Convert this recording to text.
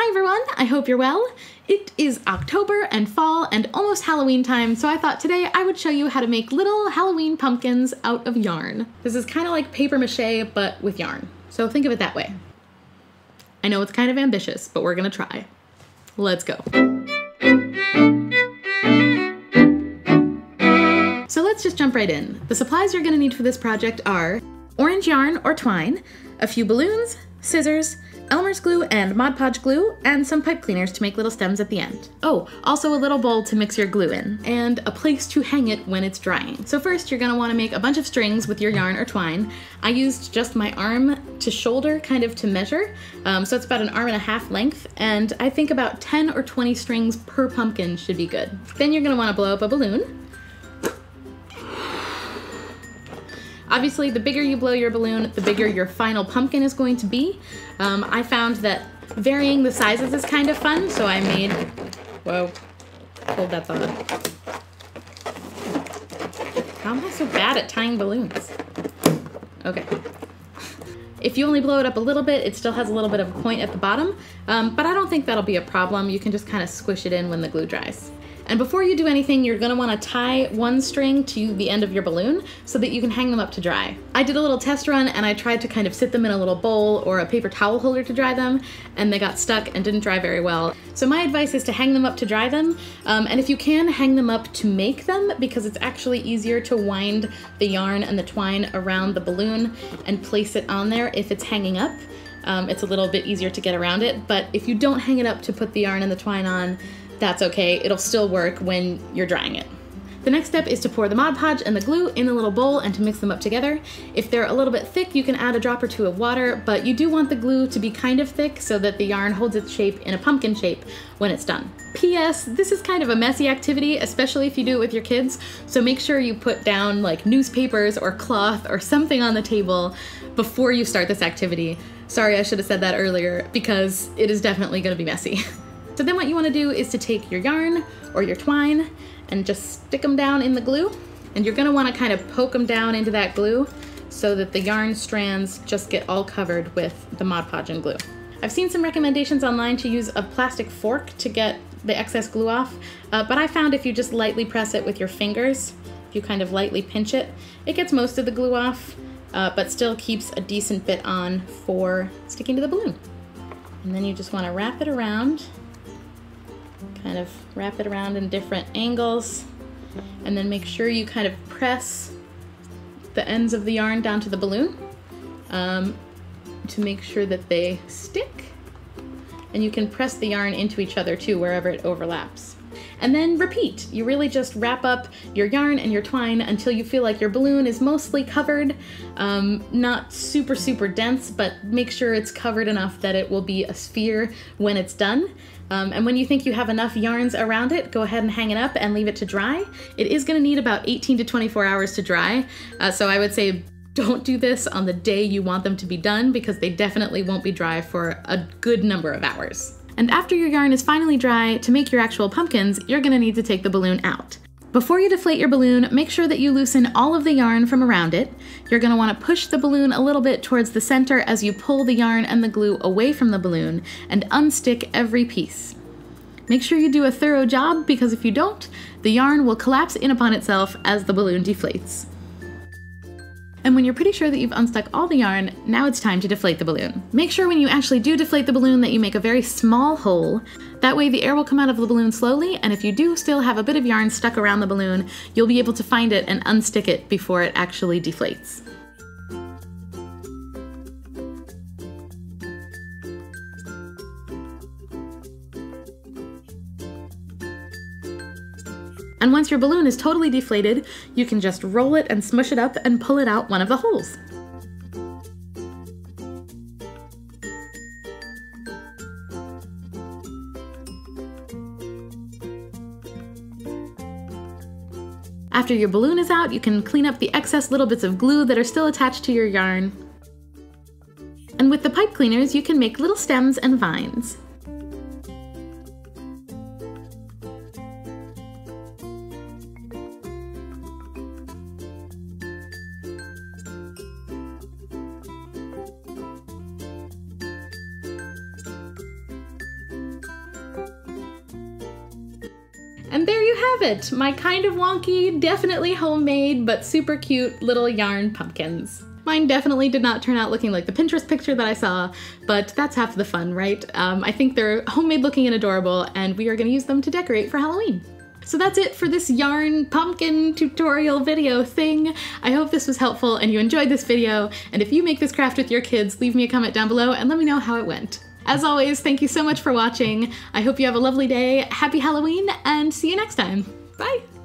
Hi everyone, I hope you're well. It is October and fall and almost Halloween time, so I thought today I would show you how to make little Halloween pumpkins out of yarn. This is kind of like paper mache, but with yarn. So think of it that way. I know it's kind of ambitious, but we're gonna try. Let's go. So let's just jump right in. The supplies you're gonna need for this project are orange yarn or twine, a few balloons, scissors, Elmer's glue and Mod Podge glue, and some pipe cleaners to make little stems at the end. Oh, also a little bowl to mix your glue in, and a place to hang it when it's drying. So first, you're gonna wanna make a bunch of strings with your yarn or twine. I used just my arm to shoulder, kind of to measure, so it's about 1.5 arms length, and I think about 10 or 20 strings per pumpkin should be good. Then you're gonna wanna blow up a balloon. Obviously, the bigger you blow your balloon, the bigger your final pumpkin is going to be. I found that varying the sizes is kind of fun, so I made, whoa, hold that thought. How am I so bad at tying balloons? Okay. If you only blow it up a little bit, it still has a little bit of a point at the bottom, but I don't think that'll be a problem. You can just kind of squish it in when the glue dries. And before you do anything, you're gonna wanna tie one string to the end of your balloon so that you can hang them up to dry. I did a little test run and I tried to kind of sit them in a little bowl or a paper towel holder to dry them, and they got stuck and didn't dry very well. So my advice is to hang them up to dry them, and if you can, hang them up to make them, because it's actually easier to wind the yarn and the twine around the balloon and place it on there if it's hanging up. It's a little bit easier to get around it, but if you don't hang it up to put the yarn and the twine on, that's okay, it'll still work when you're drying it. The next step is to pour the Mod Podge and the glue in a little bowl and to mix them up together. If they're a little bit thick, you can add a drop or two of water, but you do want the glue to be kind of thick so that the yarn holds its shape in a pumpkin shape when it's done. P.S. This is kind of a messy activity, especially if you do it with your kids, so make sure you put down like newspapers or cloth or something on the table before you start this activity. Sorry, I should have said that earlier, because it is definitely gonna be messy. So then what you want to do is to take your yarn or your twine and just stick them down in the glue. And you're going to want to kind of poke them down into that glue so that the yarn strands just get all covered with the Mod Podge and glue. I've seen some recommendations online to use a plastic fork to get the excess glue off, but I found if you just lightly press it with your fingers, if you kind of lightly pinch it, it gets most of the glue off, but still keeps a decent bit on for sticking to the balloon. And then you just want to wrap it around. Kind of wrap it around in different angles, and then make sure you kind of press the ends of the yarn down to the balloon to make sure that they stick. And you can press the yarn into each other too, wherever it overlaps. And then repeat. You really just wrap up your yarn and your twine until you feel like your balloon is mostly covered. Not super, super dense, but make sure it's covered enough that it will be a sphere when it's done. And when you think you have enough yarns around it, go ahead and hang it up and leave it to dry. It is gonna need about 18 to 24 hours to dry, so I would say don't do this on the day you want them to be done, because they definitely won't be dry for a good number of hours. And after your yarn is finally dry, to make your actual pumpkins, you're gonna need to take the balloon out. Before you deflate your balloon, make sure that you loosen all of the yarn from around it. You're gonna wanna push the balloon a little bit towards the center as you pull the yarn and the glue away from the balloon and unstick every piece. Make sure you do a thorough job, because if you don't, the yarn will collapse in upon itself as the balloon deflates. And when you're pretty sure that you've unstuck all the yarn, now it's time to deflate the balloon. Make sure when you actually do deflate the balloon that you make a very small hole. That way the air will come out of the balloon slowly, and if you do still have a bit of yarn stuck around the balloon, you'll be able to find it and unstick it before it actually deflates. And once your balloon is totally deflated, you can just roll it and smush it up and pull it out one of the holes. After your balloon is out, you can clean up the excess little bits of glue that are still attached to your yarn. And with the pipe cleaners, you can make little stems and vines. And there you have it, my kind of wonky, definitely homemade, but super cute little yarn pumpkins. Mine definitely did not turn out looking like the Pinterest picture that I saw, but that's half the fun, right? I think they're homemade looking and adorable, and we are gonna use them to decorate for Halloween. So that's it for this yarn pumpkin tutorial video thing. I hope this was helpful and you enjoyed this video, and if you make this craft with your kids, leave me a comment down below and let me know how it went. As always, thank you so much for watching. I hope you have a lovely day, happy Halloween, and see you next time. Bye!